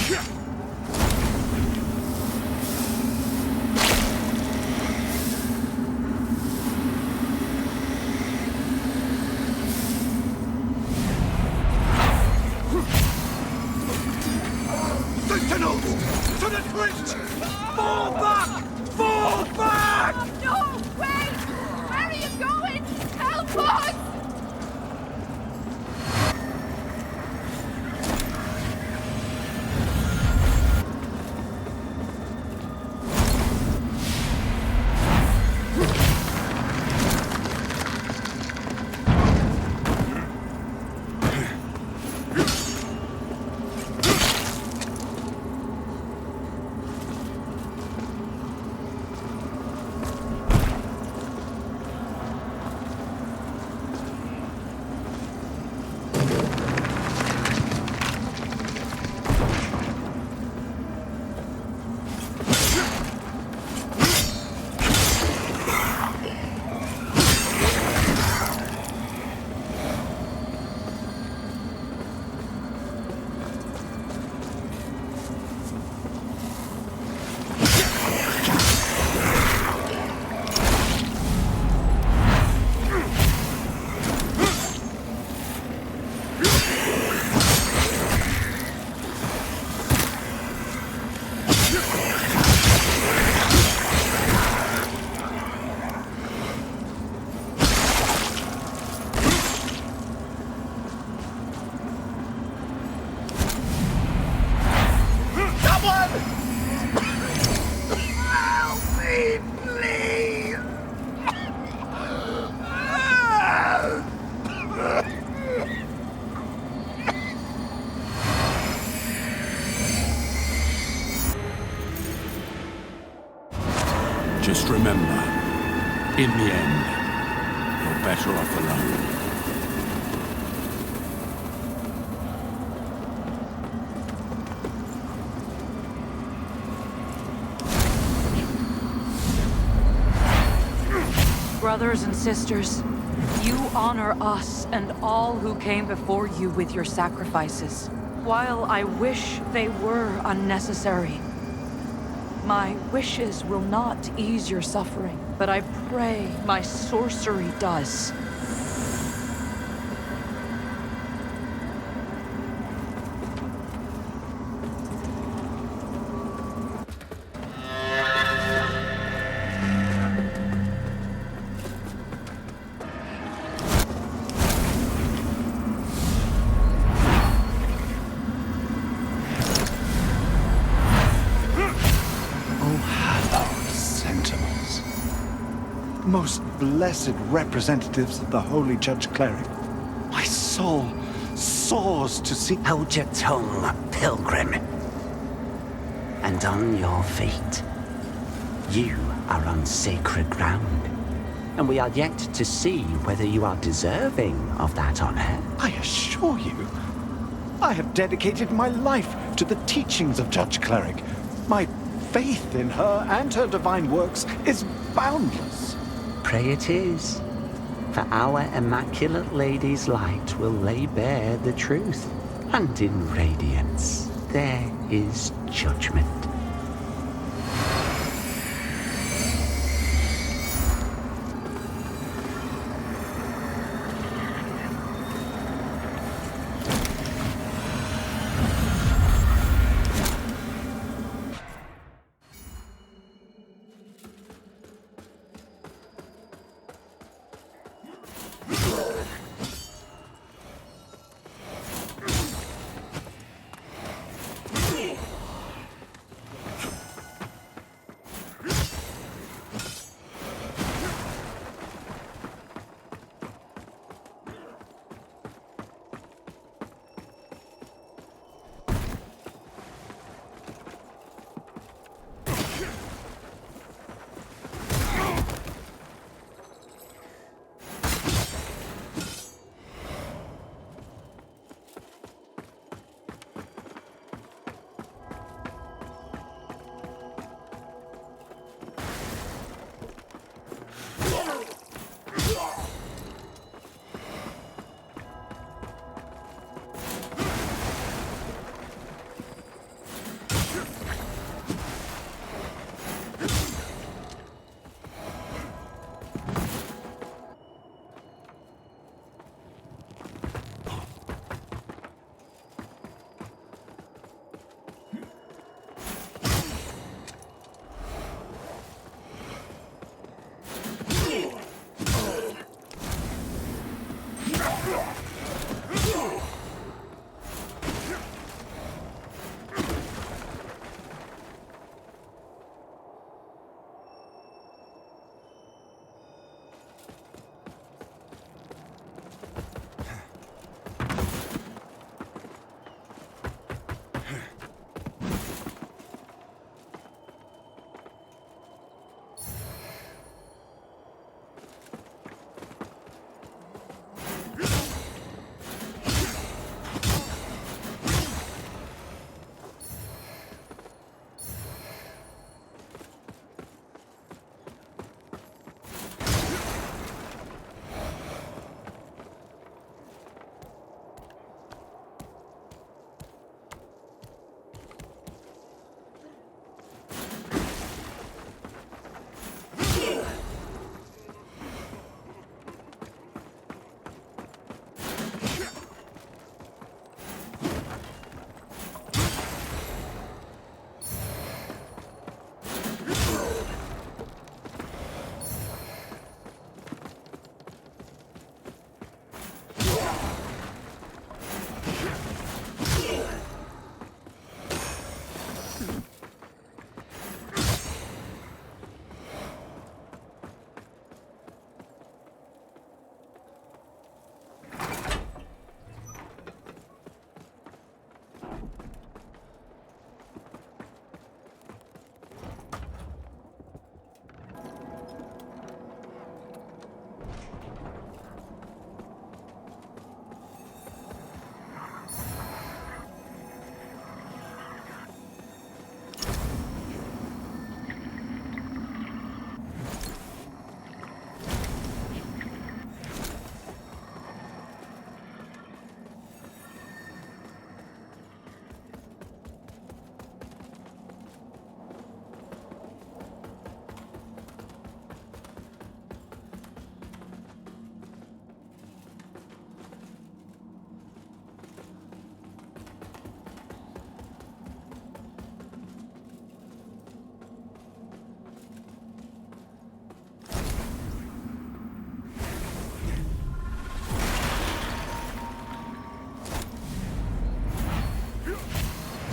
Sentinels! To the twist! Fall back! Fall back! Oh, no! Wait! Where are you going? Help us! Just remember, in the end, you're better off alone. Brothers and sisters, you honor us and all who came before you with your sacrifices. While I wish they were unnecessary, my wishes will not ease your suffering, but I pray my sorcery does. Most blessed representatives of the Holy Judge Cleric. My soul soars to see... Hold your tongue, pilgrim. And on your feet. You are on sacred ground. And we are yet to see whether you are deserving of that honor. I assure you, I have dedicated my life to the teachings of Judge Cleric. My faith in her and her divine works is boundless. Pray it is, for our Immaculate Lady's light will lay bare the truth, and in radiance there is judgment.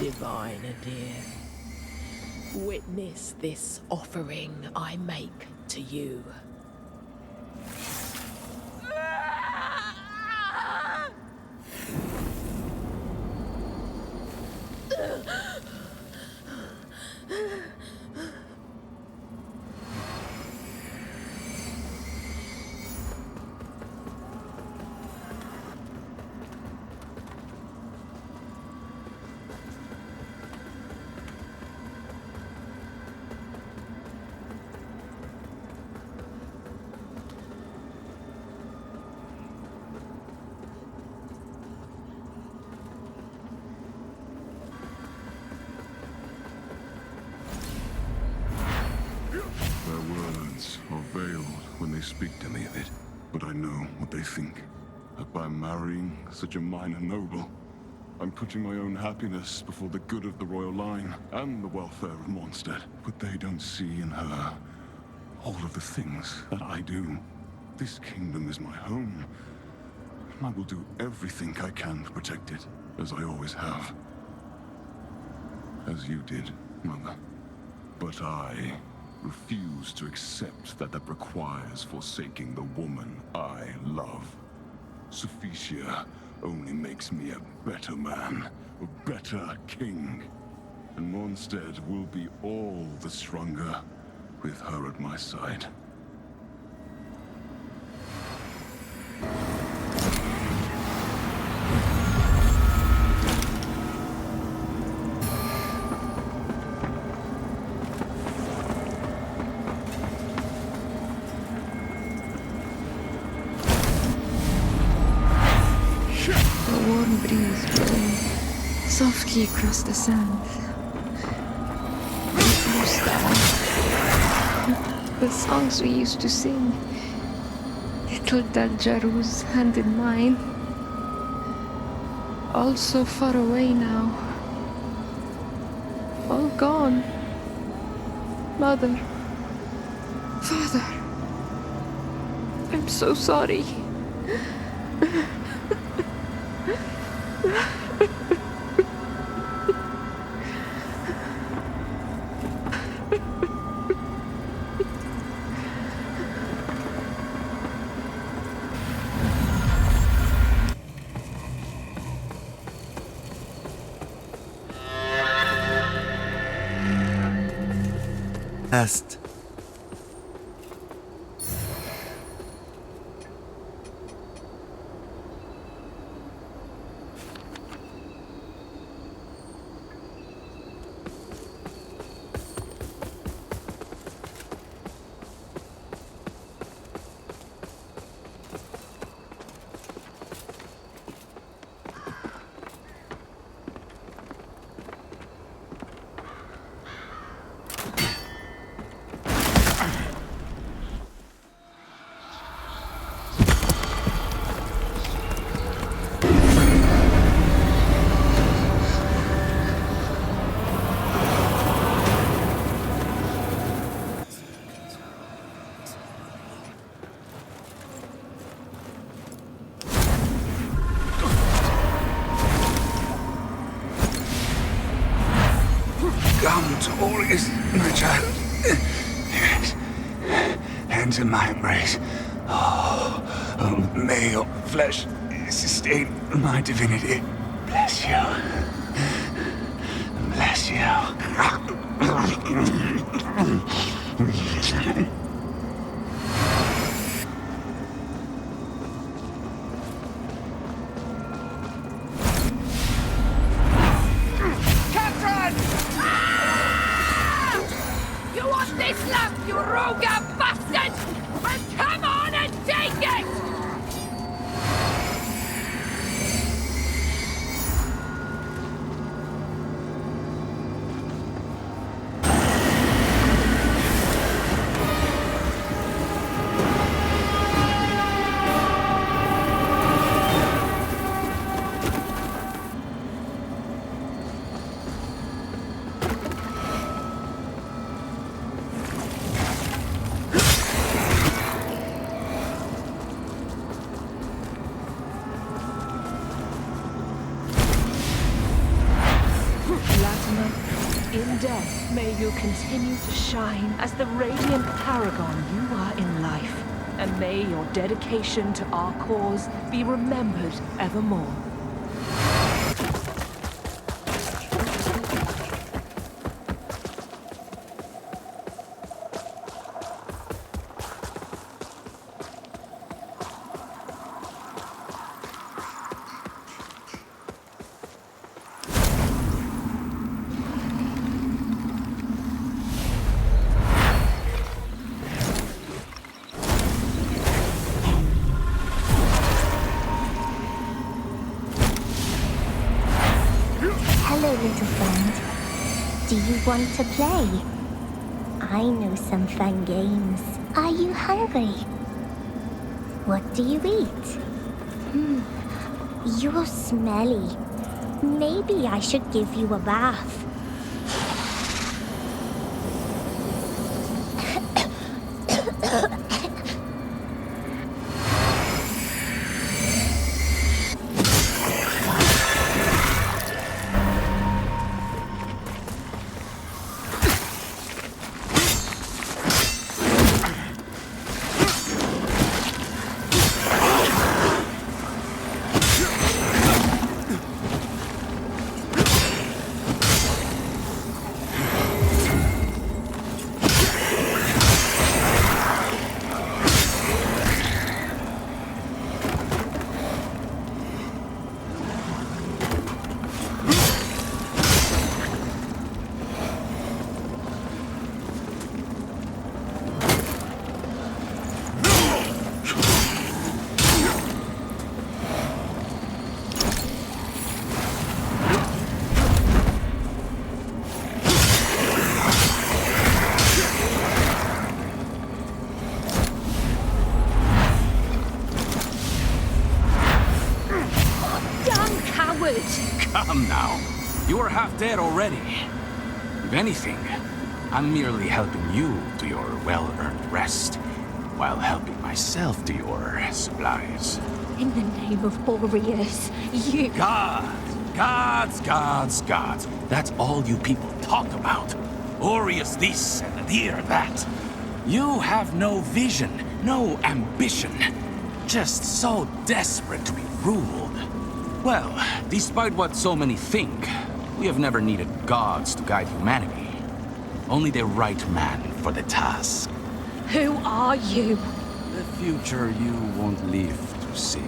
divine, dear. Witness this offering I make to you. Their words are veiled when they speak to me of it, but I know what they think. That by marrying such a minor noble, I'm putting my own happiness before the good of the royal line and the welfare of Mondstadt. But they don't see in her all of the things that I do. This kingdom is my home. I will do everything I can to protect it, as I always have. As you did, Mother. But I refuse to accept that requires forsaking the woman I love. Sufficia only makes me a better man, a better king. And Mondstadt will be all the stronger with her at my side. A warm breeze blowing softly across the sand. Blue sky. The songs we used to sing. Little Daljaru's hand in mine. All so far away now. All gone. Mother. Father. I'm so sorry. Est. Come, Taurus, my child. Yes. Enter my embrace. Oh, may your flesh sustain my divinity. Bless you. Bless you. You want this lamp, you rogar bastard! Well, come on and take it! death, may you continue to shine as the radiant paragon you are in life. And may your dedication to our cause be remembered evermore. Hello, little friend. Do you want to play? I know some fun games. Are you hungry? What do you eat? You're smelly. Maybe I should give you a bath. Come now. You are half dead already. If anything, I'm merely helping you to your well-earned rest, while helping myself to your supplies. In the name of Boreas, you... Gods. That's all you people talk about. Aureus this and Adir that. You have no vision, no ambition. Just so desperate to be ruled. Well, despite what so many think, we have never needed gods to guide humanity. Only the right man for the task. Who are you? The future you won't live to see.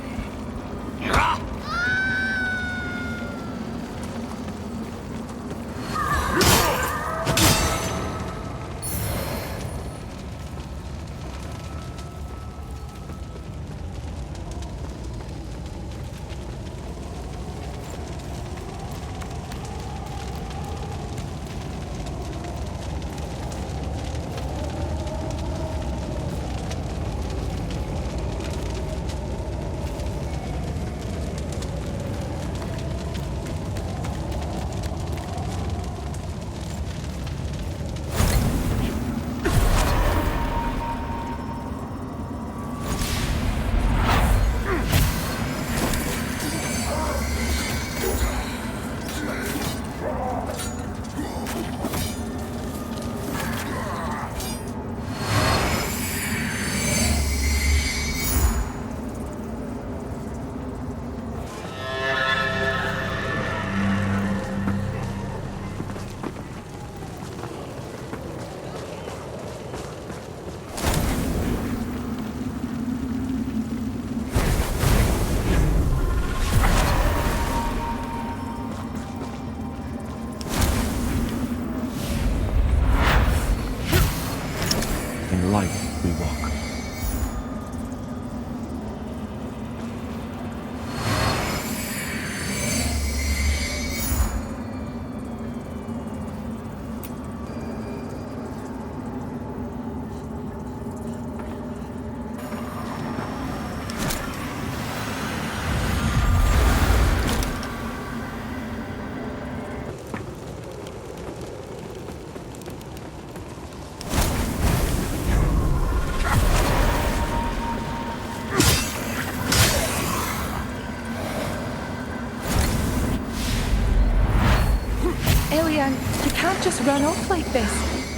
Elian, you can't just run off like this.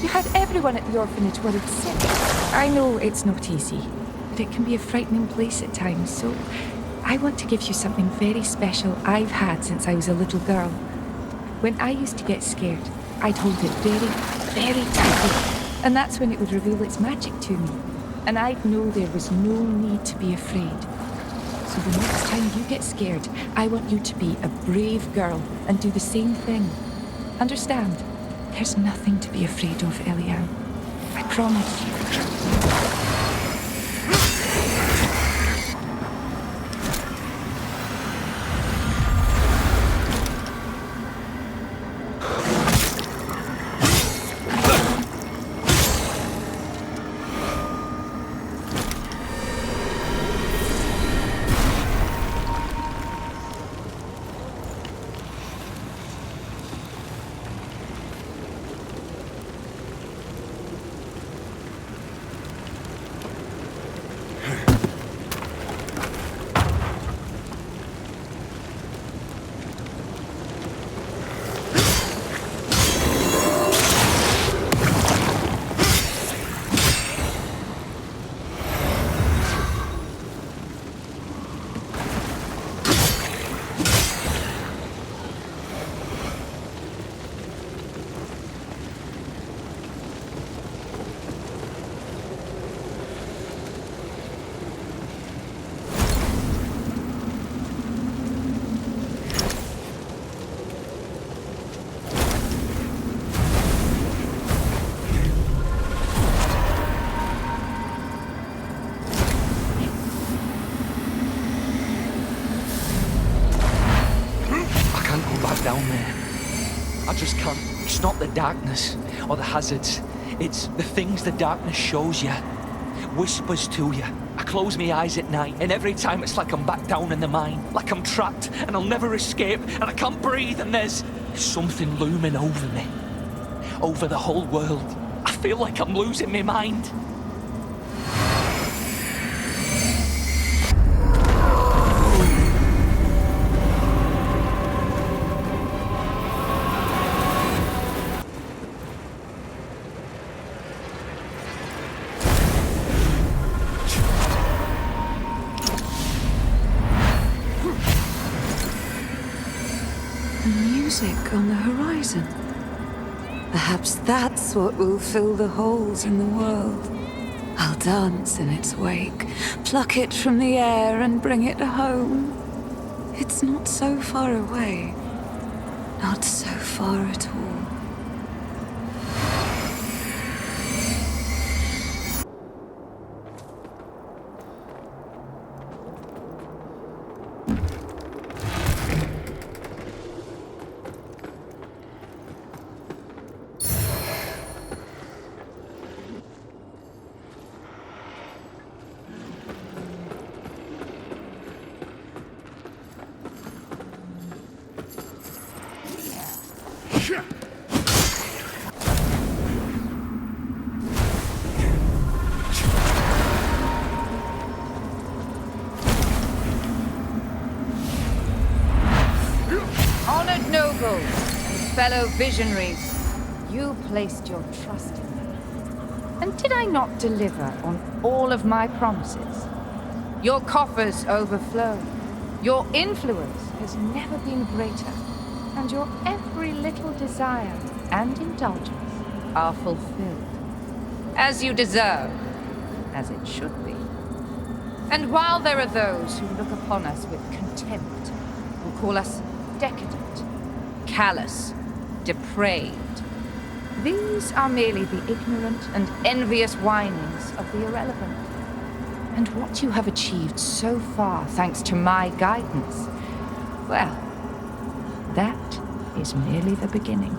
You had everyone at the orphanage worried sick. I know it's not easy, but it can be a frightening place at times, so I want to give you something very special I've had since I was a little girl. When I used to get scared, I'd hold it very, very tightly, and that's when it would reveal its magic to me. And I'd know there was no need to be afraid. So the next time you get scared, I want you to be a brave girl and do the same thing. Understand? There's nothing to be afraid of, Elian. I promise. Down there. I just can't. It's not the darkness or the hazards. It's the things the darkness shows you. Whispers to you. I close my eyes at night, and every time it's like I'm back down in the mine. Like I'm trapped, and I'll never escape, and I can't breathe, and there's something looming over me. Over the whole world. I feel like I'm losing my mind. On the horizon. Perhaps that's what will fill the holes in the world. I'll dance in its wake, pluck it from the air and bring it home. It's not so far away. Not so far at all. Honored nobles and fellow visionaries, you placed your trust in me. And did I not deliver on all of my promises? Your coffers overflow. Your influence has never been greater. And your every little desire and indulgence are fulfilled. As you deserve, as it should be. And while there are those who look upon us with contempt, who call us decadent, callous, depraved, these are merely the ignorant and envious whinings of the irrelevant. And what you have achieved so far thanks to my guidance, well, that is merely the beginning.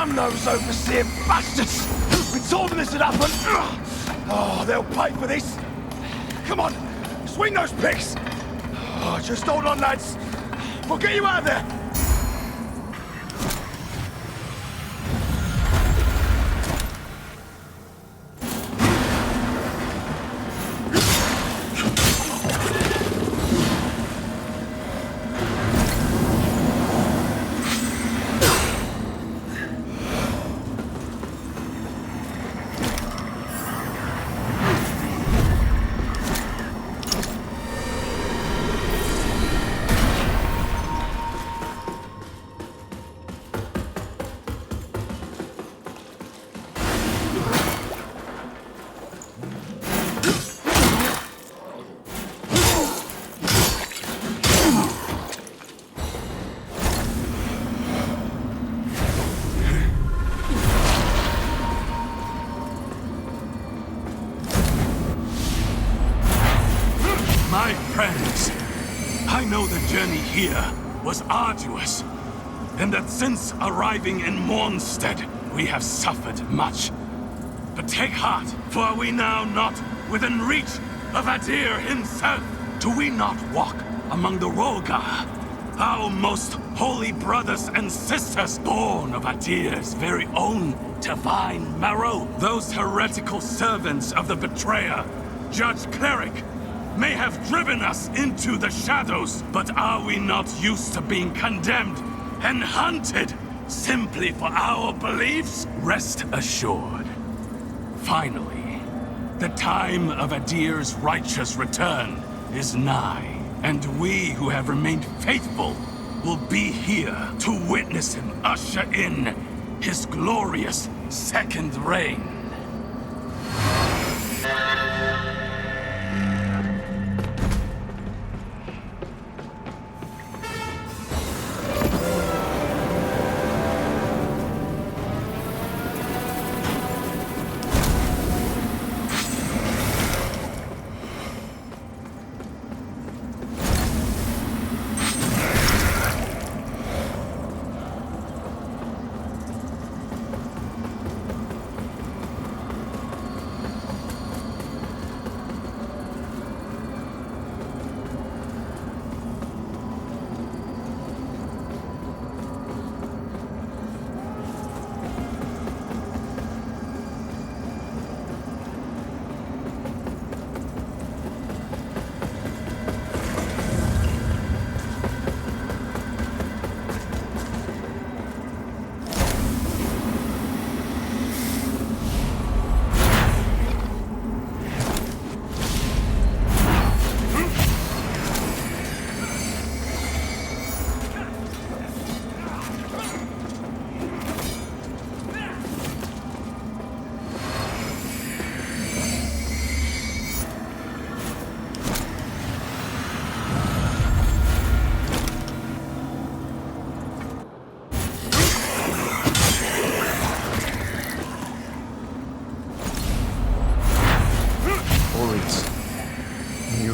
Damn those overseer bastards! We told them this would happen! Oh, they'll pay for this! Come on, swing those picks! Oh, just hold on, lads. We'll get you out of there! My friends, I know the journey here was arduous, and that since arriving in Mornstead, we have suffered much. But take heart, for are we now not within reach of Adir himself? Do we not walk among the rogar, our most holy brothers and sisters, born of Adir's very own divine marrow? Those heretical servants of the betrayer, Judge Cleric, may have driven us into the shadows, but are we not used to being condemned and hunted simply for our beliefs? Rest assured. Finally, the time of Adir's righteous return is nigh, and we who have remained faithful will be here to witness him usher in his glorious second reign.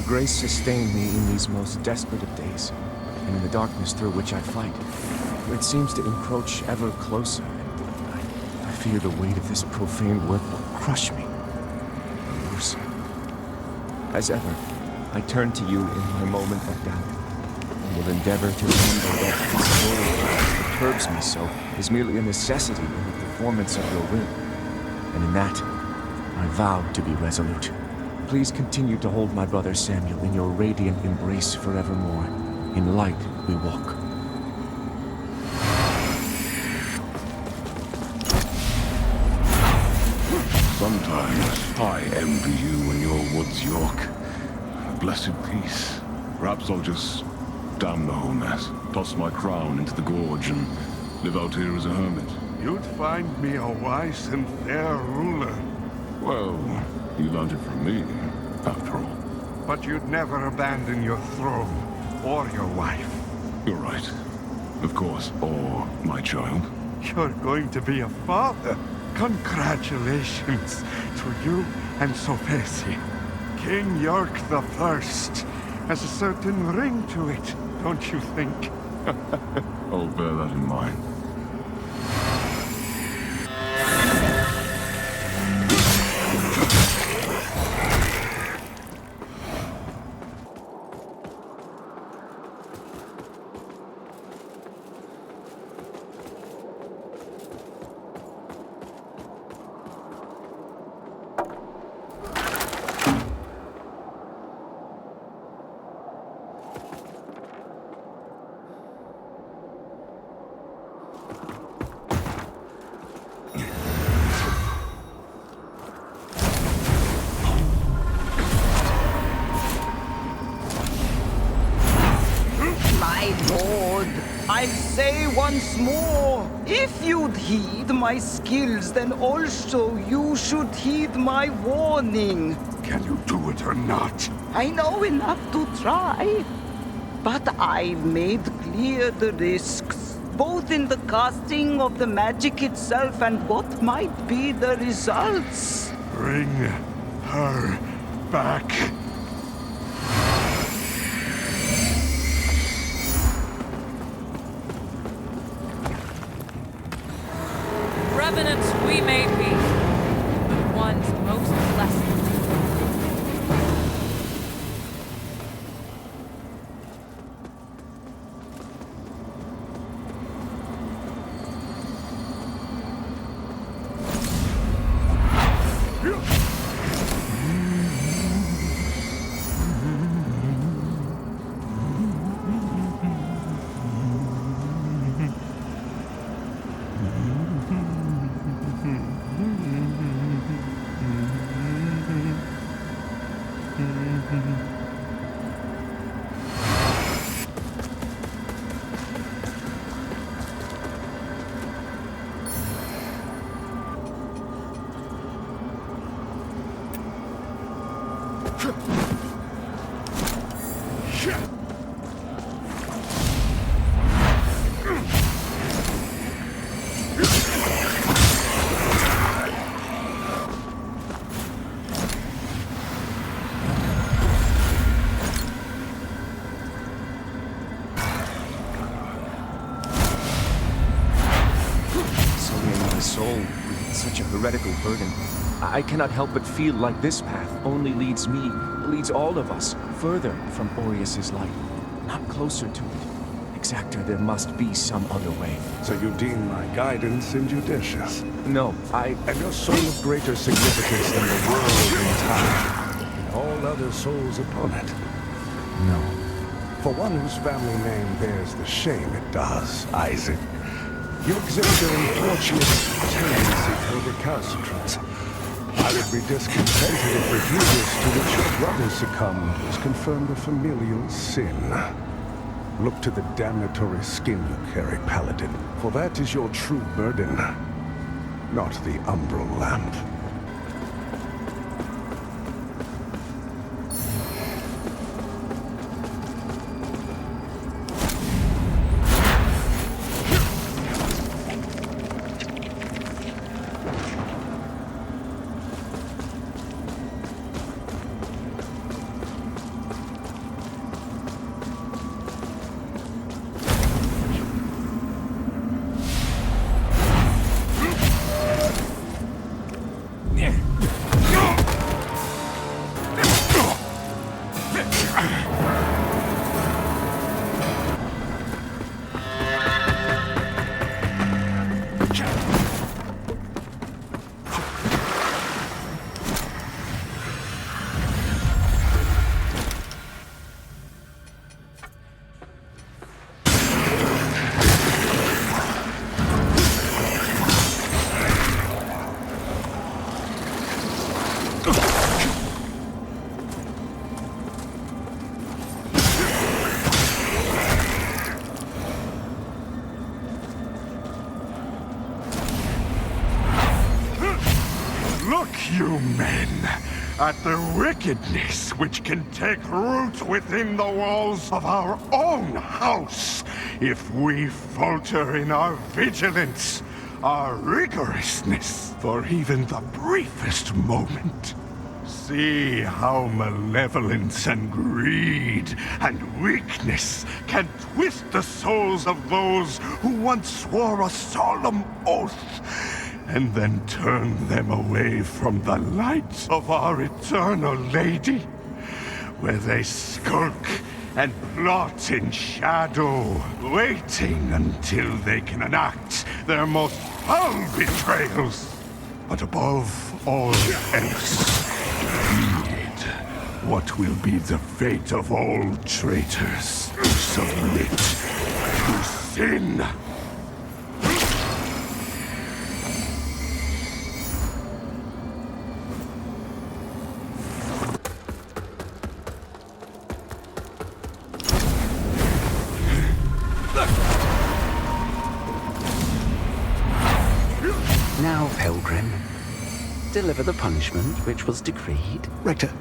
Grace sustain me in these most desperate of days, and in the darkness through which I fight. It seems to encroach ever closer, and I fear the weight of this profane work will crush me. Or worse. As ever, I turn to you in my moment of doubt, and will endeavor to remember that this world that perturbs me so is merely a necessity in the performance of your will, and in that, I vow to be resolute. Please continue to hold my brother Samuel in your radiant embrace forevermore. In light we walk. Sometimes I envy you and your woods York. Blessed peace. Perhaps I'll just damn the whole mess, toss my crown into the gorge and live out here as a hermit. You'd find me a wise and fair ruler. Well, you learned it from me, after all. But you'd never abandon your throne, or your wife. You're right. Of course, or my child. You're going to be a father. Congratulations to you and Sophesi. King York the First has a certain ring to it, don't you think? I'll bear that in mind. heed my skills, then also you should heed my warning. Can you do it or not? I know enough to try, but I've made clear the risks, both in the casting of the magic itself and what might be the results. Bring her back. Revenants we may be, but one's most blessed. Such a heretical burden. I cannot help but feel like this path only leads me, leads all of us, further from Aureus's light, not closer to it. Exactor, there must be some other way. So you deem my guidance injudicious? No, And your soul of greater significance than the world entire, and all other souls upon it? No. For one whose family name bears the shame it does, Isaac, you exhibit an unfortunate tendency toward recalcitrance. I would be discontented if refusals to which your brother succumbed was confirmed a familial sin. Look to the damnatory skin you carry, Paladin, for that is your true burden, not the Umbral lamp. You men, at the wickedness which can take root within the walls of our own house if we falter in our vigilance, our rigorousness for even the briefest moment. See how malevolence and greed and weakness can twist the souls of those who once swore a solemn oath and then turn them away from the light of our eternal Lady, where they skulk and plot in shadow, waiting until they can enact their most foul betrayals. But above all else, heed what will be the fate of all traitors who submit to sin. pilgrim. Deliver the punishment which was decreed. Rector,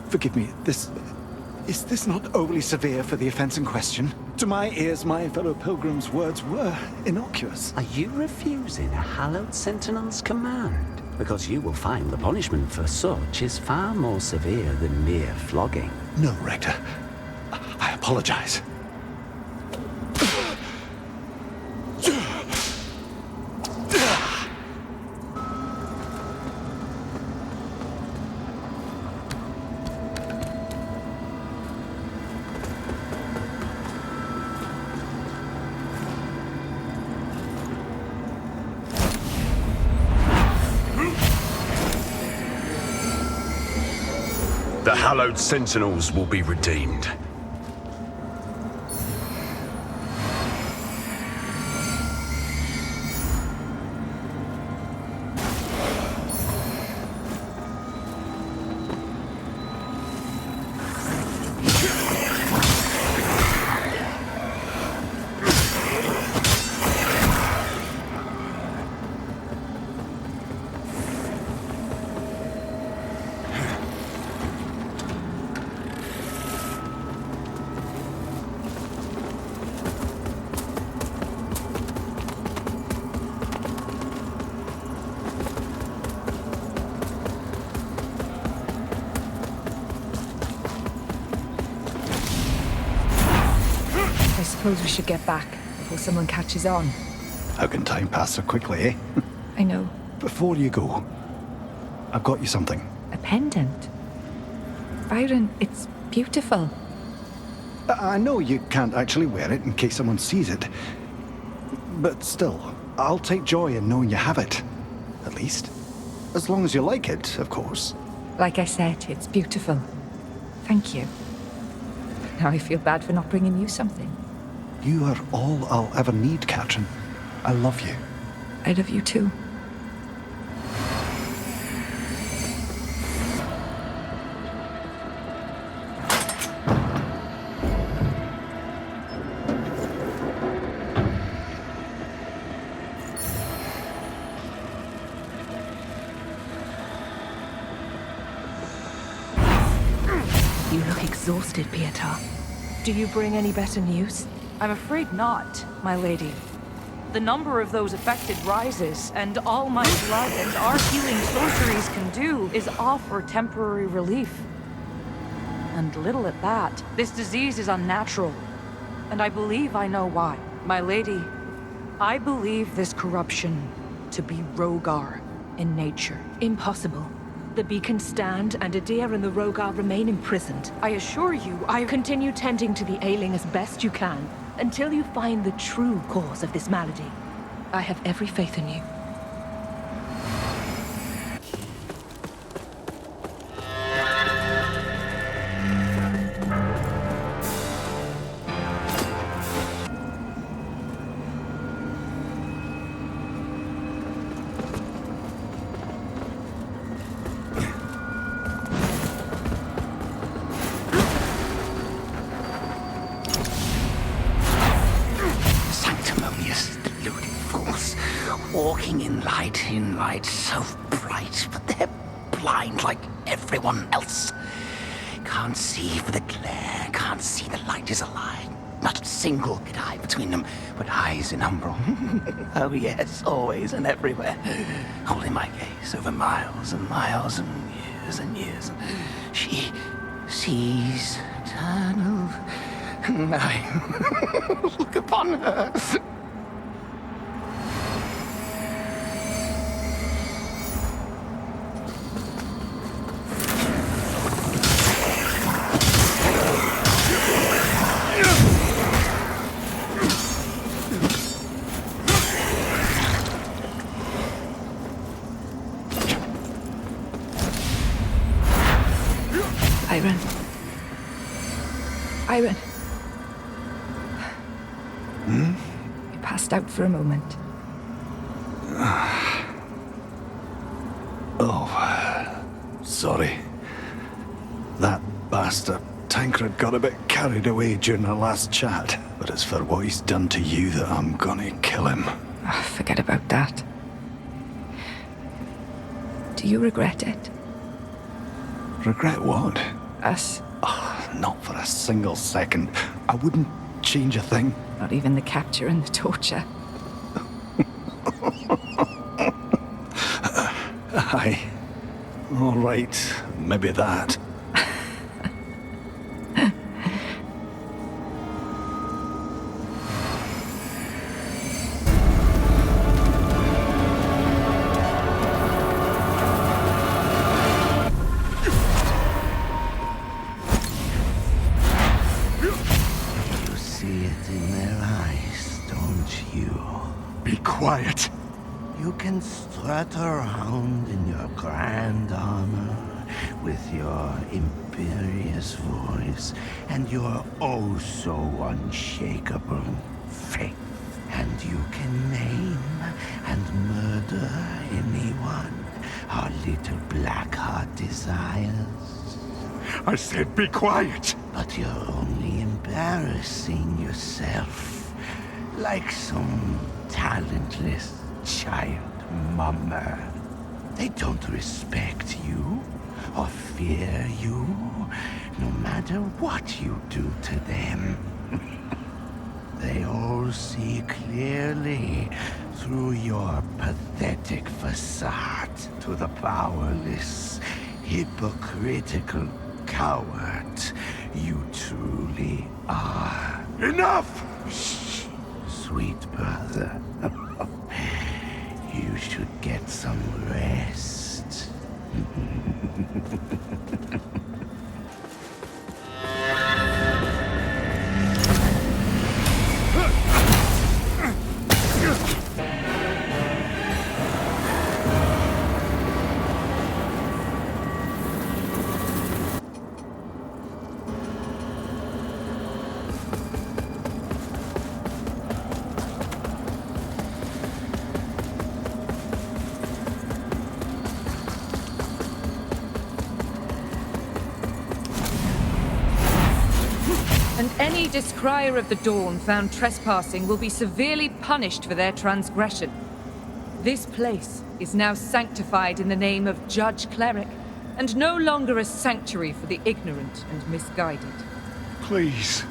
forgive me, is this not overly severe for the offense in question? To my ears, my fellow pilgrim's words were innocuous. Are you refusing a hallowed sentinel's command? Because you will find the punishment for such is far more severe than mere flogging. No, Rector. I apologize. The hallowed sentinels will be redeemed. I suppose we should get back before someone catches on. How can time pass so quickly, eh? I know. Before you go, I've got you something. A pendant? Byron, it's beautiful. I know you can't actually wear it in case someone sees it. But still, I'll take joy in knowing you have it. At least. As long as you like it, of course. Like I said, it's beautiful. Thank you. Now I feel bad for not bringing you something. You are all I'll ever need, Katrin. I love you. I love you too. You look exhausted, Pietà. Do you bring any better news? I'm afraid not, my lady. The number of those affected rises, and all my blood and our healing sorceries can do is offer temporary relief. And little at that. This disease is unnatural, and I believe I know why. My lady, I believe this corruption to be rogar in nature. Impossible. The beacon stand, and Adir and the rogar remain imprisoned. I assure you, I continue tending to the ailing as best you can, until you find the true cause of this malady. I have every faith in you. Walking in light so bright, but they're blind like everyone else. Can't see for the glare, can't see the light is a lie. Not a single good eye between them, but eyes in Umbral. Oh yes, always and everywhere. Holding my gaze over miles and miles and years. She sees eternal. I look upon her. Byron. You passed out for a moment. Oh, sorry. That bastard Tancred got a bit carried away during our last chat. But it's for what he's done to you that I'm gonna kill him. Oh, forget about that. Do you regret it? Regret what? Us. Oh, not for a single second. I wouldn't change a thing. Not even the capture and the torture. Aye. All right, maybe that. You see it in their eyes, don't you? Be quiet. You can strut around in your grand armor with your imperious voice and your oh-so unshakable faith. And you can maim and murder anyone our little black heart desires. I said be quiet. But you're only embarrassing yourself like some talentless child mummer. They don't respect you or fear you, no matter what you do to them. They all see clearly through your pathetic facade to the powerless, hypocritical coward you truly are. Enough! Shh, sweet brother. You should get some rest. And any descrier of the dawn found trespassing will be severely punished for their transgression. This place is now sanctified in the name of Judge Cleric, and no longer a sanctuary for the ignorant and misguided. Please.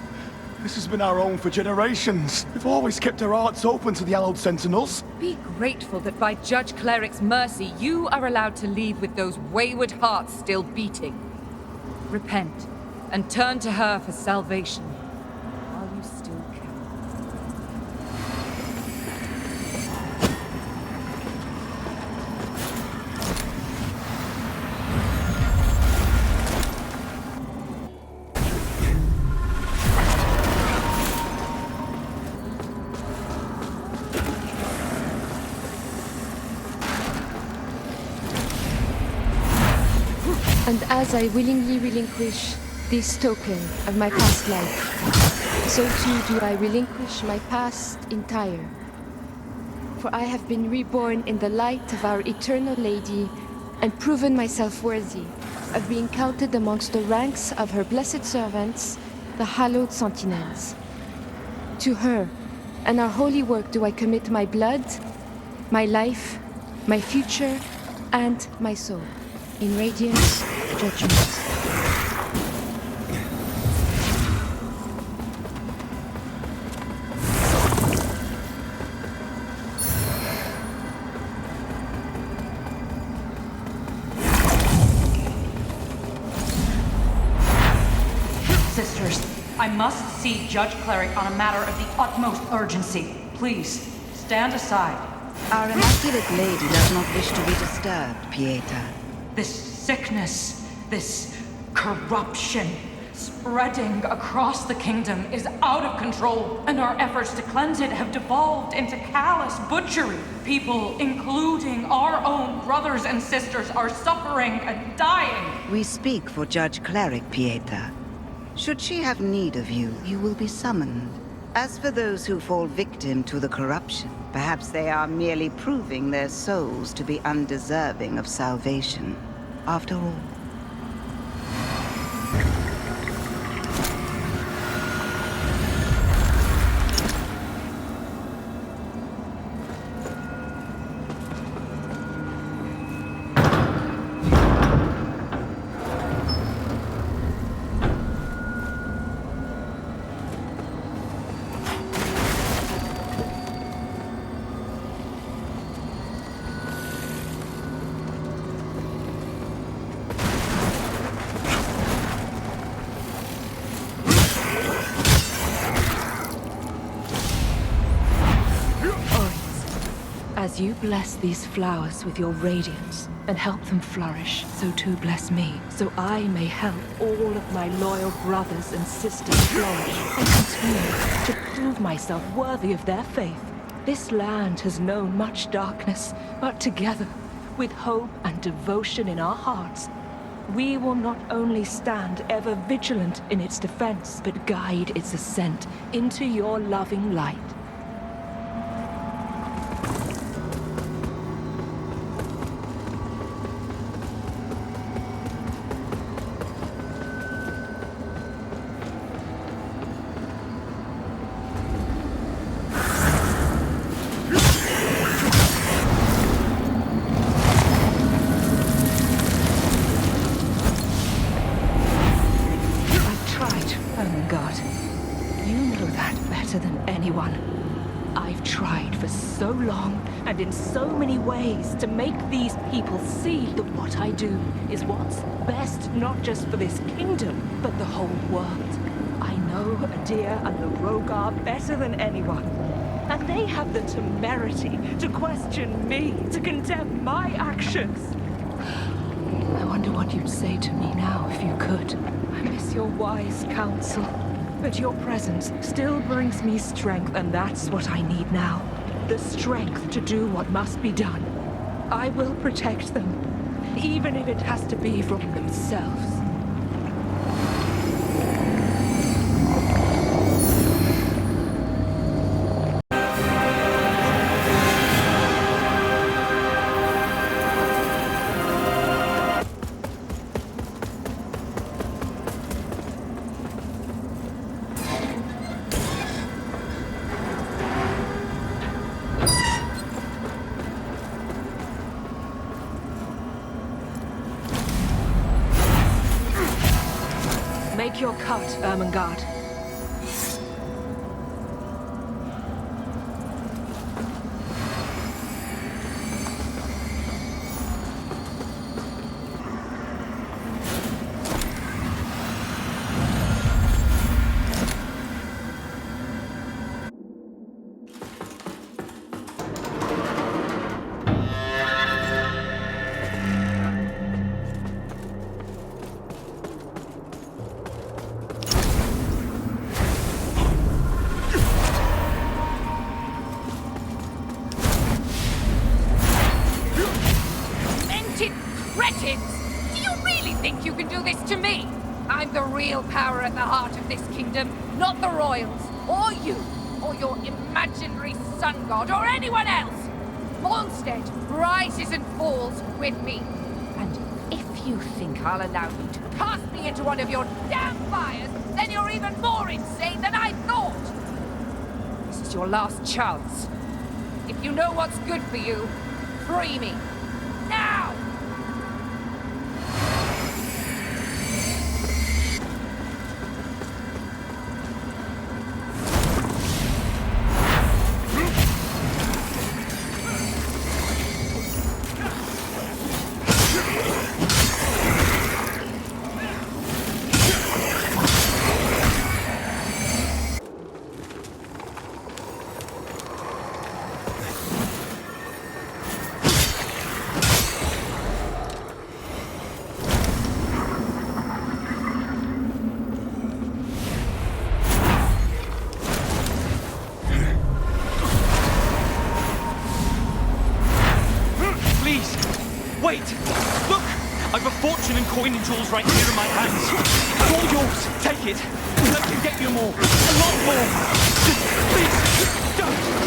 This has been our home for generations. We've always kept our hearts open to the hallowed sentinels. Be grateful that by Judge Cleric's mercy, you are allowed to leave with those wayward hearts still beating. Repent, and turn to her for salvation, while you still can. And as I willingly relinquish this token of my past life, so too do I relinquish my past entire. For I have been reborn in the light of our eternal Lady, and proven myself worthy of being counted amongst the ranks of her blessed servants, the hallowed sentinels. To her and our holy work do I commit my blood, my life, my future, and my soul. In radiance, judgment. Sisters, I must see Judge Cleric on a matter of the utmost urgency. Please, stand aside. Our Immaculate Lady does not wish to be disturbed, Pieta. This sickness, this corruption, spreading across the kingdom is out of control, and our efforts to cleanse it have devolved into callous butchery. People, including our own brothers and sisters, are suffering and dying. We speak for Judge Cleric, Pieta. Should she have need of you, you will be summoned. As for those who fall victim to the corruption, perhaps they are merely proving their souls to be undeserving of salvation. After all. As you bless these flowers with your radiance and help them flourish, so too bless me, so I may help all of my loyal brothers and sisters flourish and continue to prove myself worthy of their faith. This land has known much darkness, but together, with hope and devotion in our hearts, we will not only stand ever vigilant in its defense, but guide its ascent into your loving light. And in so many ways to make these people see that what I do is what's best not just for this kingdom, but the whole world. I know Aria and the rogar better than anyone, and they have the temerity to question me, to condemn my actions. I wonder what you'd say to me now if you could. I miss your wise counsel, but your presence still brings me strength, and that's what I need now. The strength to do what must be done. I will protect them, even if it has to be from themselves. Make your cut, Ermengarde. Do you really think you can do this to me? I'm the real power at the heart of this kingdom, not the royals, or you, or your imaginary sun god, or anyone else. Mondstadt rises and falls with me. And if you think I'll allow you to cast me into one of your damn fires, then you're even more insane than I thought. This is your last chance. If you know what's good for you, free me. Now! Wait! Look! I've a fortune in coin and jewels right here in my hands. It's all yours. Take it. And I can get you more. A lot more. Please, don't!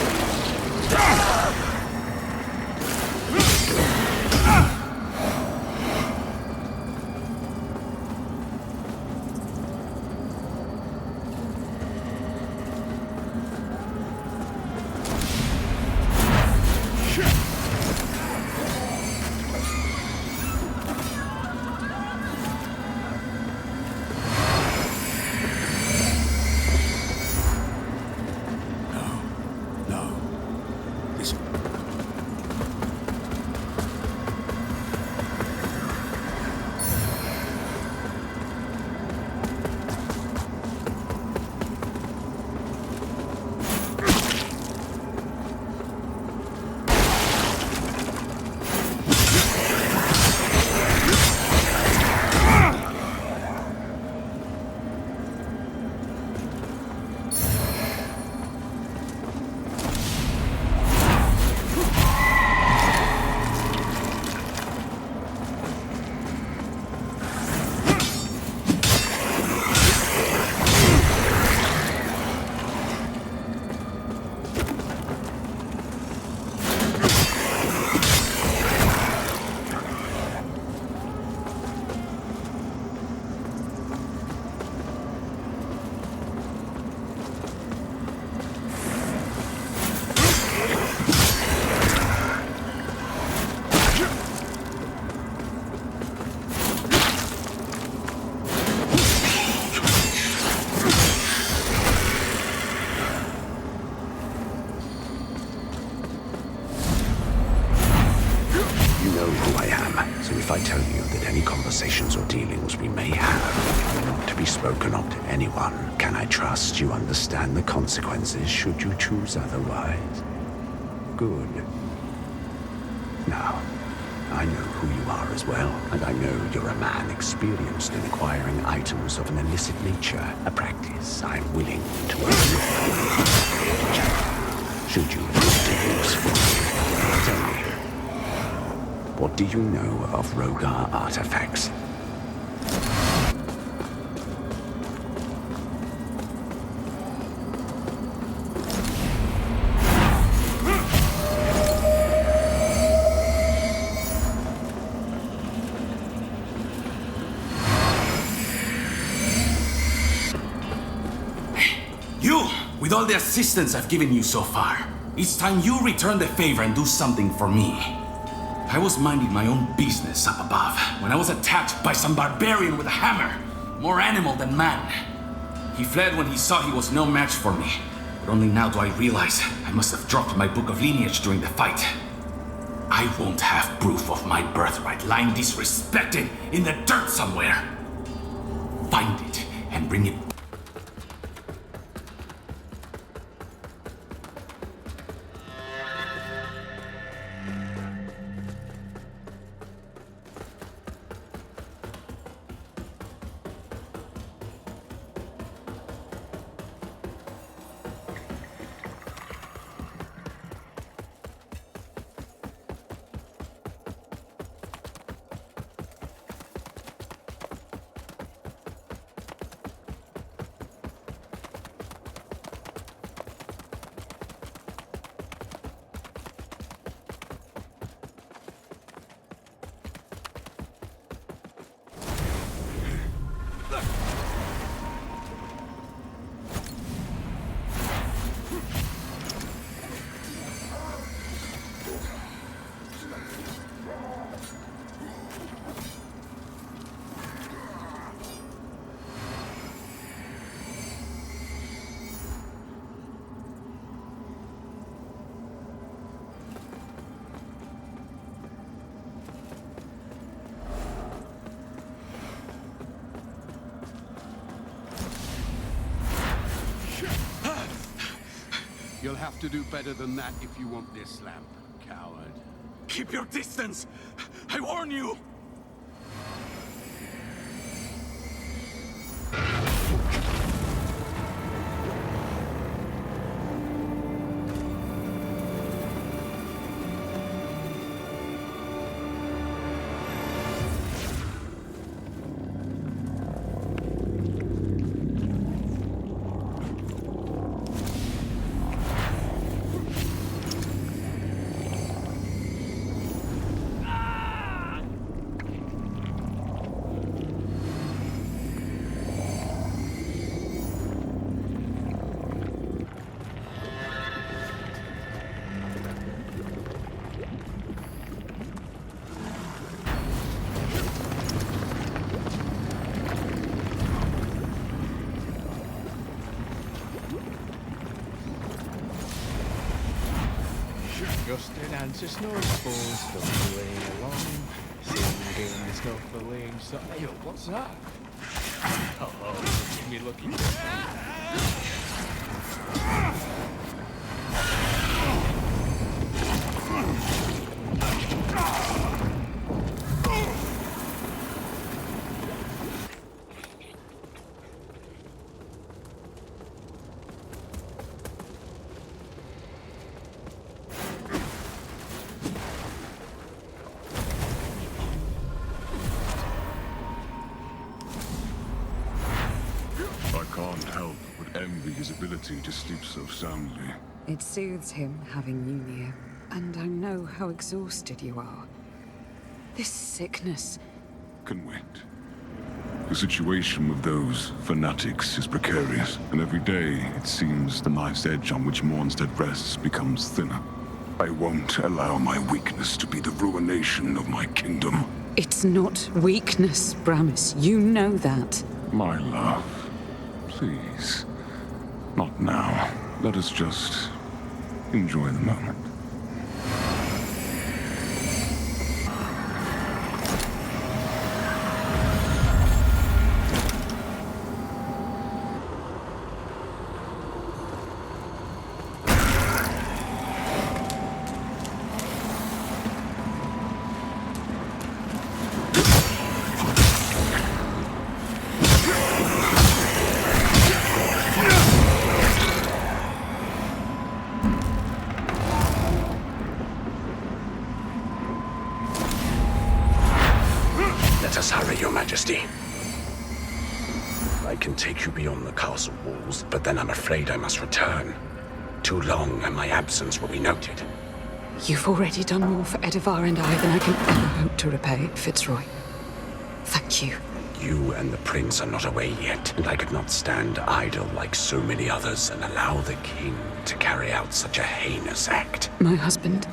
This know who I am, so if I tell you that any conversations or dealings we may have are not to be spoken of to anyone, can I trust you understand the consequences should you choose otherwise? Good. Now, I know who you are as well, and I know you're a man experienced in acquiring items of an illicit nature, a practice I'm willing to overlook. Should you prove to be useful, tell me, what do you know of rogar artifacts? With all the assistance I've given you so far, it's time you return the favor and do something for me. I was minding my own business up above when I was attacked by some barbarian with a hammer, more animal than man. He fled when he saw he was no match for me, but only now do I realize I must have dropped my book of lineage during the fight. I won't have proof of my birthright lying disrespected in the dirt somewhere. Find it and bring it. You'll have to do better than that if you want this lamp, coward. Keep your distance! I warn you! Just an answer snowfall, stumbling along, singing, snuffling, Hey, what's that? Hello, give me looking. His ability to sleep so soundly. It soothes him having you near, and I know how exhausted you are. This sickness... Can wait. The situation with those fanatics is precarious, and every day it seems the knife's edge on which Mornstead rests becomes thinner. I won't allow my weakness to be the ruination of my kingdom. It's not weakness, Bramis. You know that. My love, please. Not now. Let us just enjoy the moment. us hurry, Your Majesty. I can take you beyond the castle walls, but then I'm afraid I must return. Too long, and my absence will be noted. You've already done more for Edivar and I than I can ever hope to repay, Fitzroy. Thank you. You and the prince are not away yet, and I could not stand idle like so many others and allow the king to carry out such a heinous act. My husband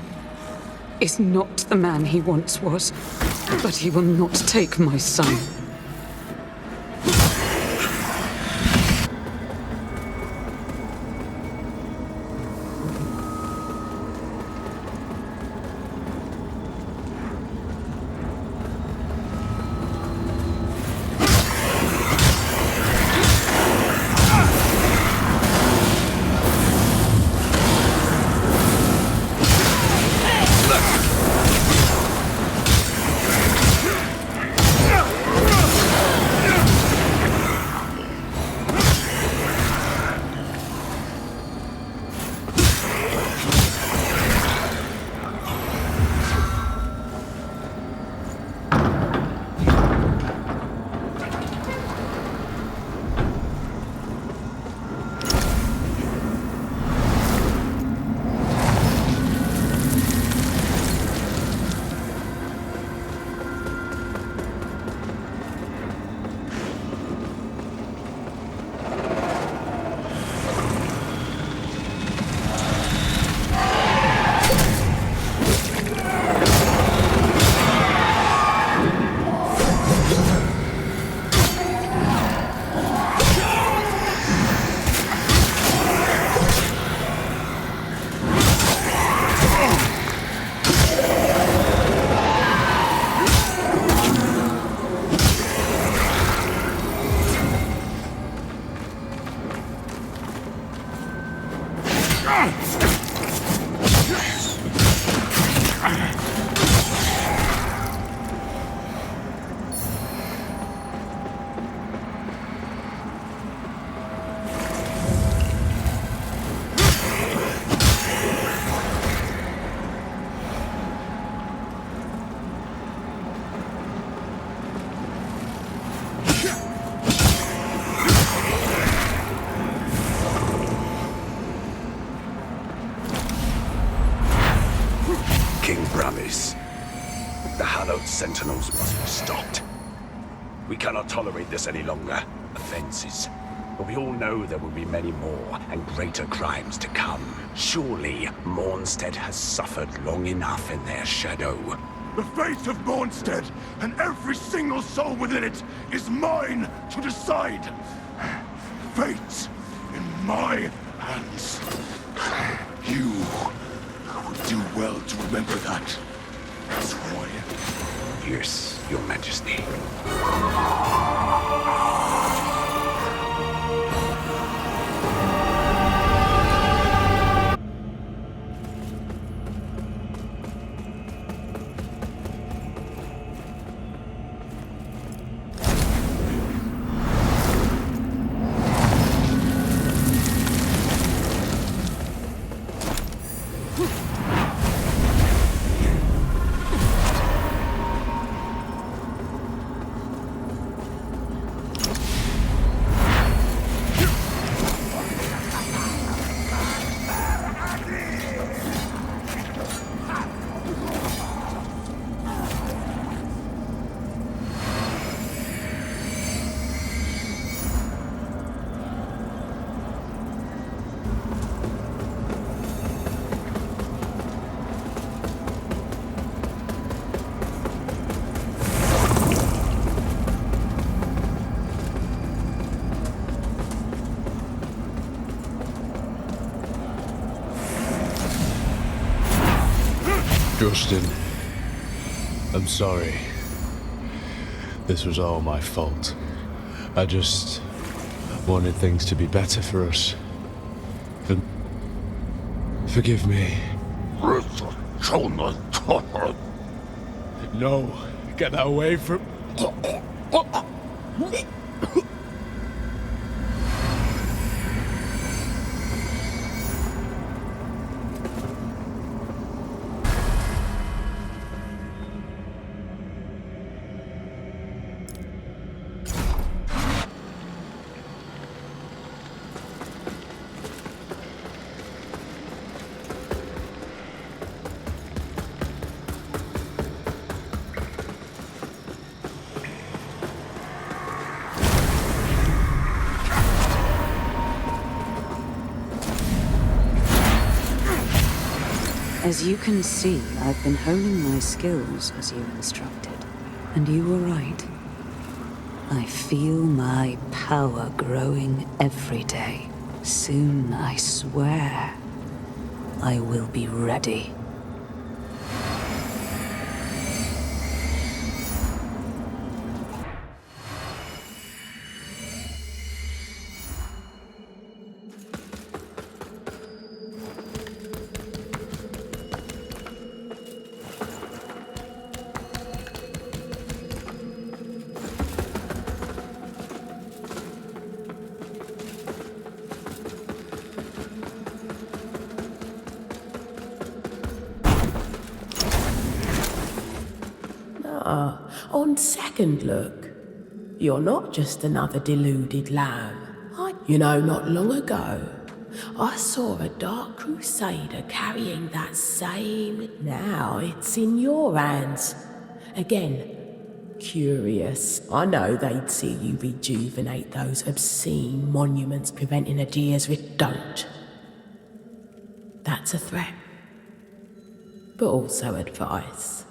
is not the man he once was, but he will not take my son. Sentinels must be stopped. We cannot tolerate this any longer. Offenses. But we all know there will be many more and greater crimes to come. Surely Mornstead has suffered long enough in their shadow. The fate of Mornstead and every single soul within it is mine to decide. Fate in my hands. You would do well to remember that, Fitzroy. Yes, Your Majesty. Justin, I'm sorry. This was all my fault. I just wanted things to be better for us. Forgive me. No, get that away from... As you can see, I've been honing my skills as you instructed. And you were right. I feel my power growing every day. Soon, I swear, I will be ready. On second look, you're not just another deluded lamb. You know, not long ago, I saw a dark crusader carrying that same. Now it's in your hands. Again, curious. I know they'd see you rejuvenate those obscene monuments preventing Adia's Don't. That's a threat. But also advice.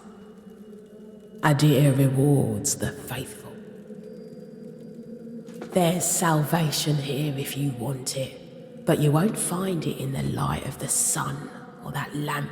Adia rewards the faithful. There's salvation here if you want it, but you won't find it in the light of the sun or that lamp.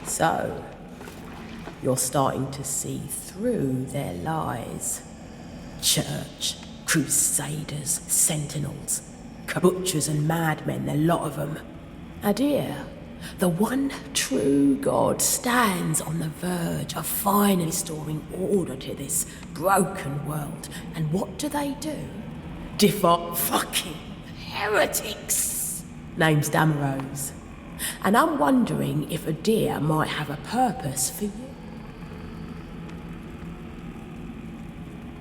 So, you're starting to see through their lies. Church, crusaders, sentinels, butchers and madmen, the lot of them. Adia, the one true God, stands on the verge of finally restoring order to this broken world. And what do? Defy fucking heretics! Name's Damaros. And I'm wondering if Adia might have a purpose for you.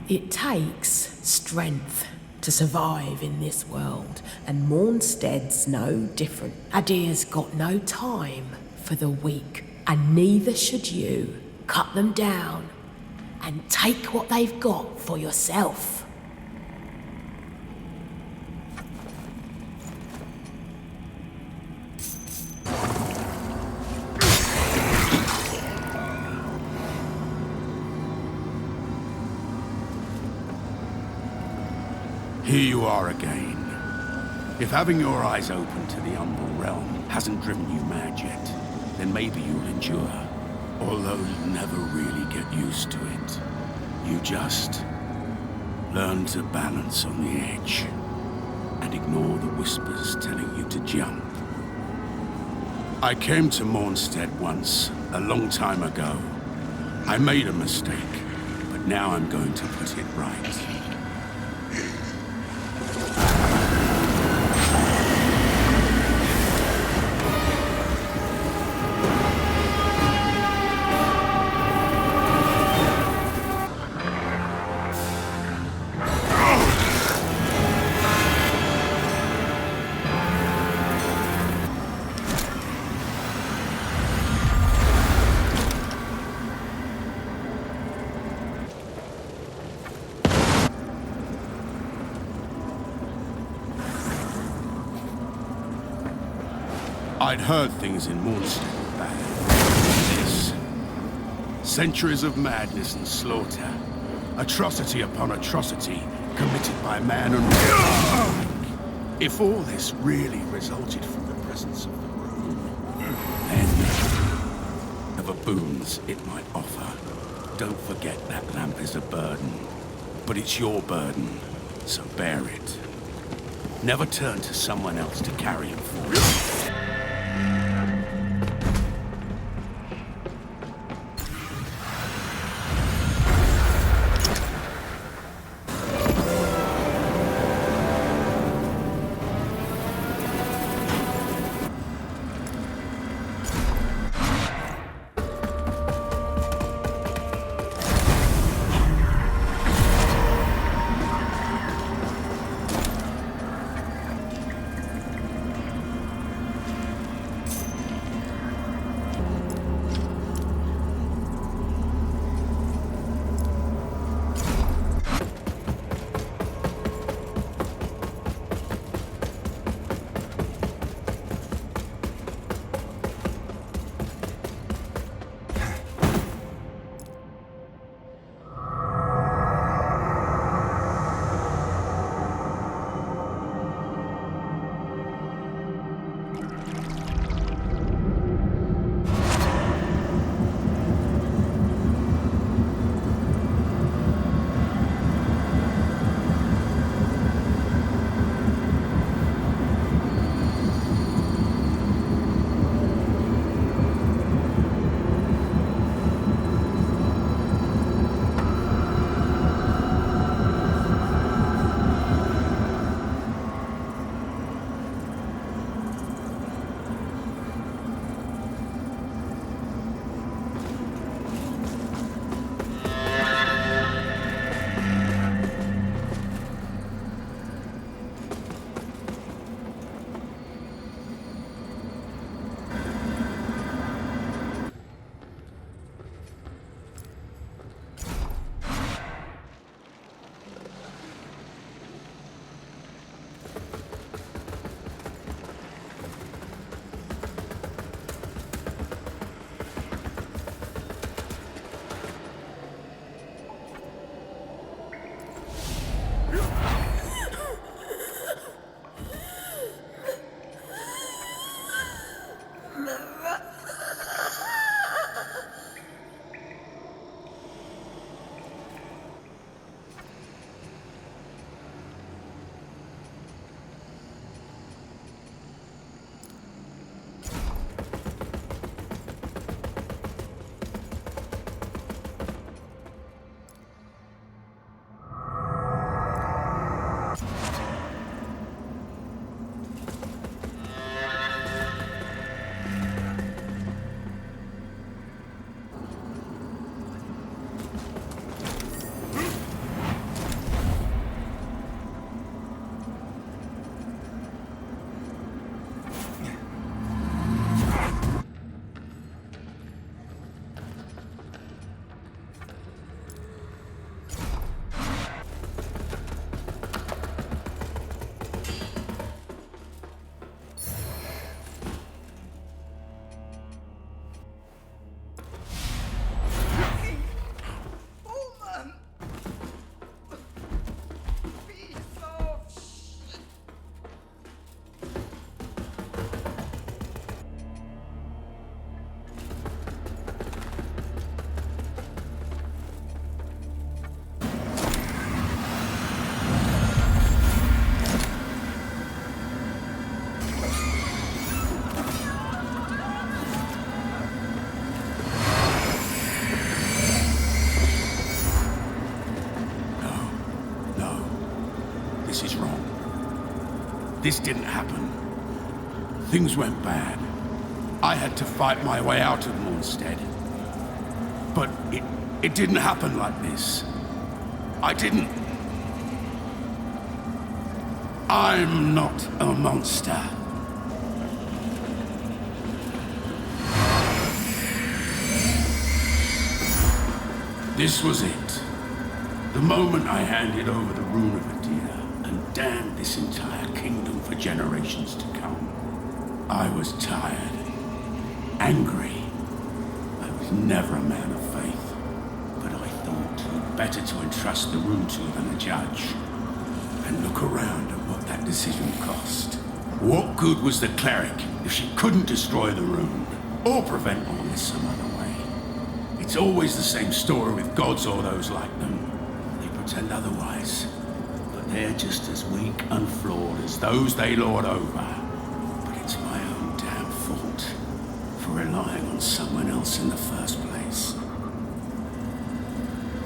It takes strength to survive in this world, and Mornstead's no different. Adia's got no time for the weak, and neither should you. Cut them down and take what they've got for yourself. Here you are again. If having your eyes open to the Umbral realm hasn't driven you mad yet, then maybe you'll endure. Although you'll never really get used to it. You just learn to balance on the edge and ignore the whispers telling you to jump. I came to Mornstead once, a long time ago. I made a mistake, but now I'm going to put it right. I'd heard things in Mornstead were bad. This. Centuries of madness and slaughter. Atrocity upon atrocity committed by man and woman. If all this really resulted from the presence of the room, then of the boons it might offer. Don't forget that lamp is a burden. But it's your burden. so bear it. Never turn to someone else to carry it for you. This didn't happen. Things went bad. I had to fight my way out of Mornstead. But it didn't happen like this. I'm not a monster. This was it. The moment I handed over the rune of Aria and damned this entire kingdom for generations to come. I was tired, angry. I was never a man of faith, but I thought it better to entrust the rune to than a judge. And look around at what that decision cost. What good was the cleric if she couldn't destroy the rune, or prevent all this some other way? It's always the same story with gods or those like them. They pretend otherwise, but They're just as weak and flawed as those they lord over. But it's my own damn fault for relying on someone else in the first place.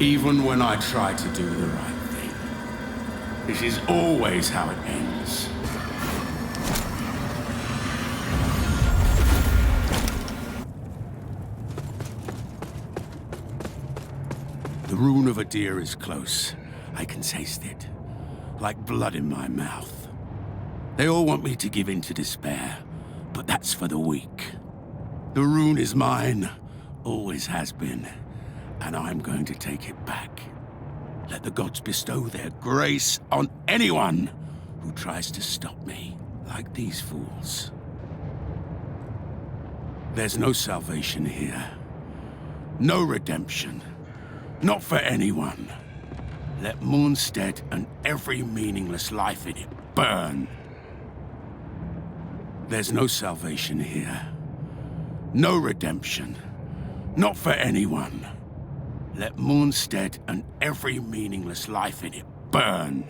Even when I try to do the right thing, this is always how it ends. The rune of Adir is close. I can taste it, like blood in my mouth. They all want me to give in to despair, but that's for the weak. The rune is mine, always has been, and I'm going to take it back. Let the gods bestow their grace on anyone who tries to stop me, like these fools. There's no salvation here. No redemption. Not for anyone. Let Moonstead and every meaningless life in it burn. There's no salvation here. No redemption. Not for anyone. Let Moonstead and every meaningless life in it burn.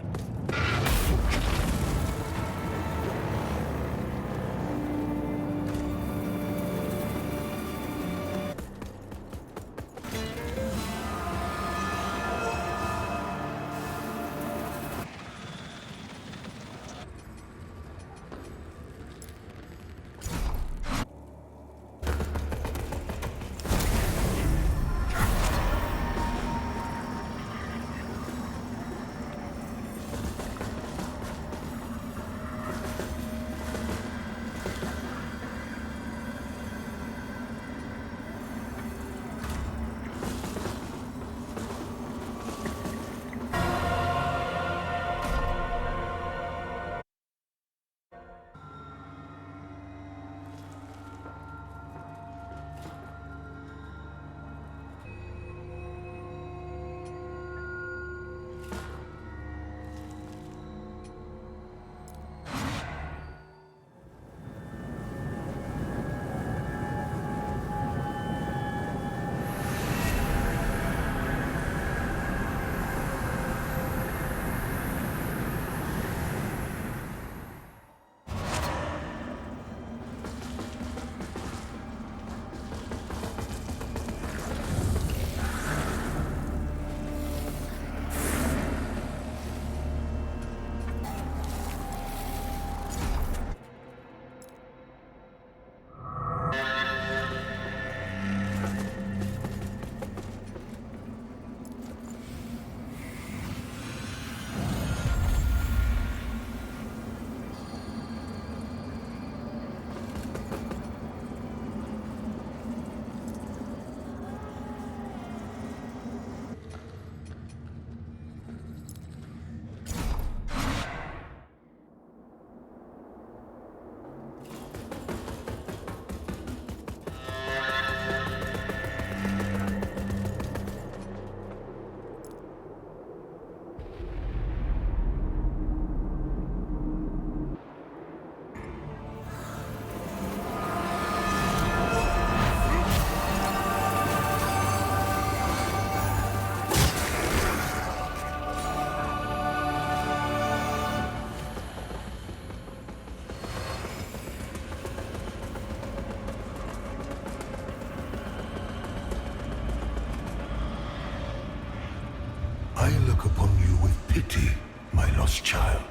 look upon you with pity, my lost child.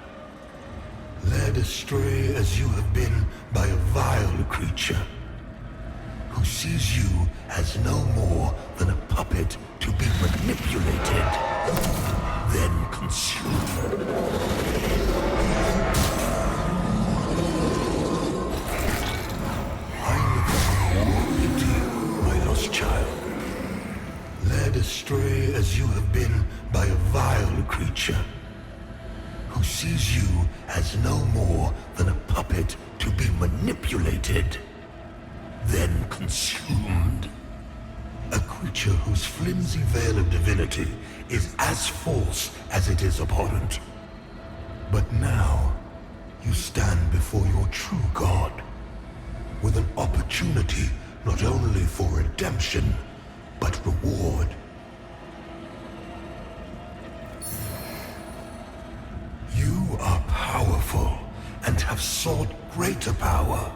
Led astray as you have been by a vile creature, who sees you as no more than a puppet to be manipulated, then consumed. I look upon you with pity, my lost child. Led astray as you have been by a vile creature, who sees you as no more than a puppet to be manipulated, then consumed. A creature whose flimsy veil of divinity is as false as it is abhorrent. But now, you stand before your true God, with an opportunity not only for redemption, but reward. have sought greater power.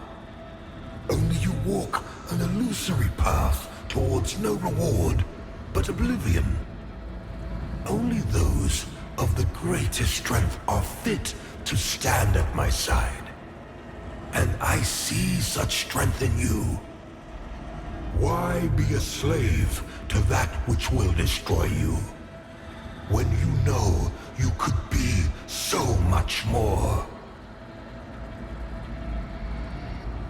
Only you walk an illusory path towards no reward but oblivion. Only those of the greatest strength are fit to stand at my side. And I see such strength in you. Why be a slave to that which will destroy you, when you know you could be so much more?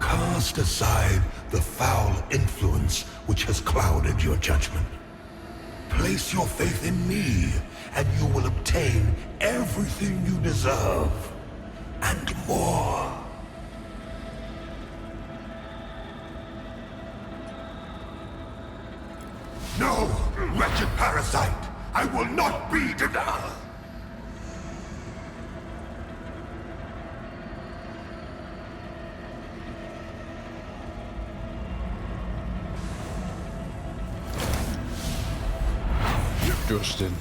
Cast aside the foul influence which has clouded your judgment. Place your faith in me, and you will obtain everything you deserve, and more. No, wretched parasite! I will not be denied! Justin,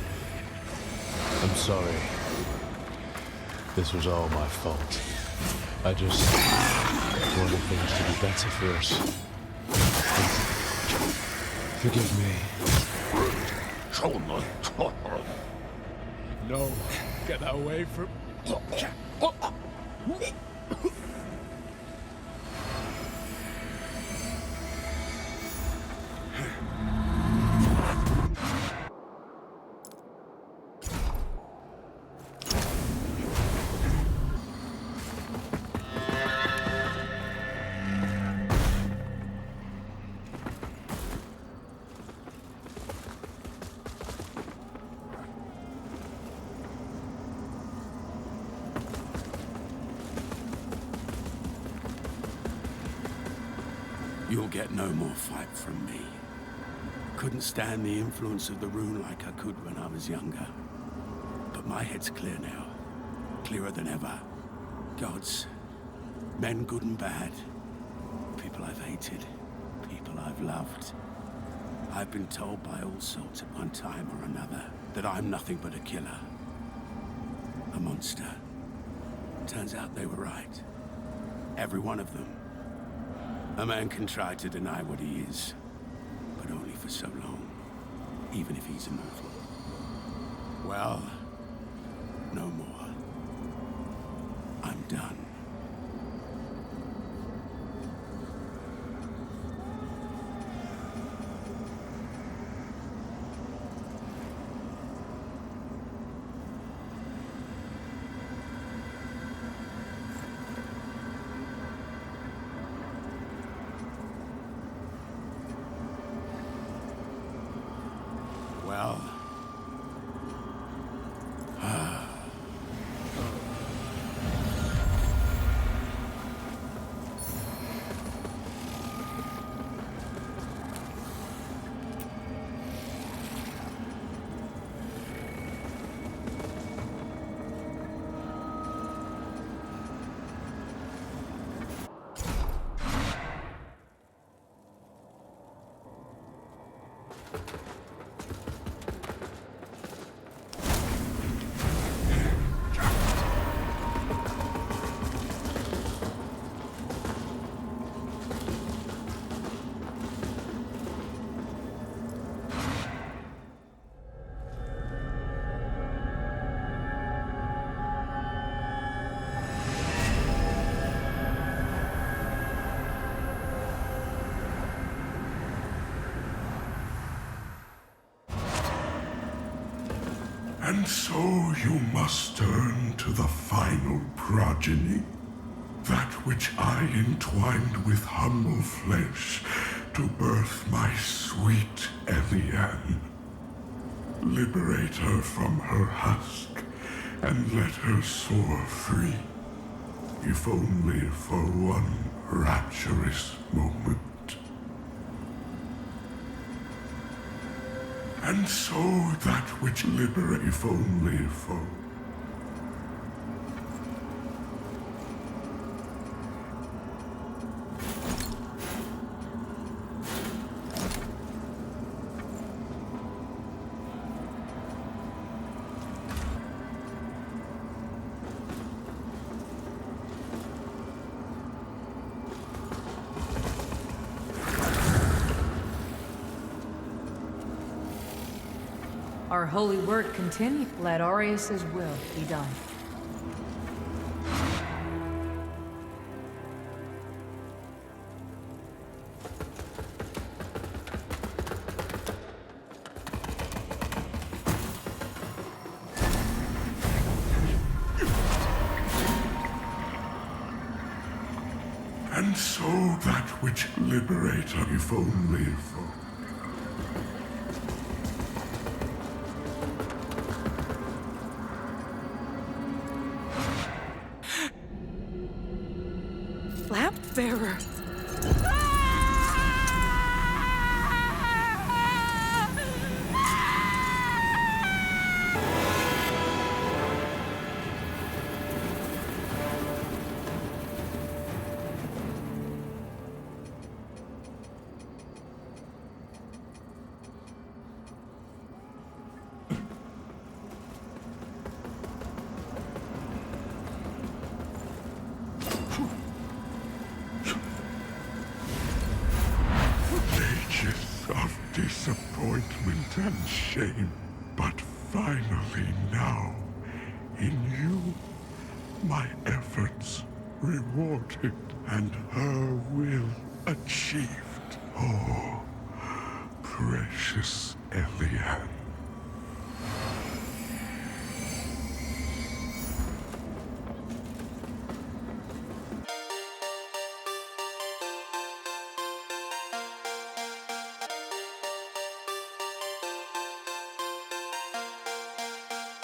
I'm sorry. This was all my fault. I just wanted things to be better for us. Forgive me. No, get away from... You'll get no more fight from me. Couldn't stand the influence of the rune like I could when I was younger. But my head's clear now. Clearer than ever. Gods. Men good and bad. People I've hated. People I've loved. I've been told by all sorts at one time or another that I'm nothing but a killer. A monster. Turns out they were right. Every one of them. A man can try to deny what he is, but only for so long, even if he's immortal. Well, no more. I'm done. Well... And so you must turn to the final progeny, that which I entwined with humble flesh to birth my sweet Eliane. Liberate her from her husk and let her soar free, if only for one rapturous moment. And so that which liberate if only for... Our holy word continue. Let Arius' will be done. And so that which liberator, if only for... Lamp bearer. Ages of disappointment and shame, but finally now, in you, my efforts rewarded and her will achieved. Oh, precious Elian.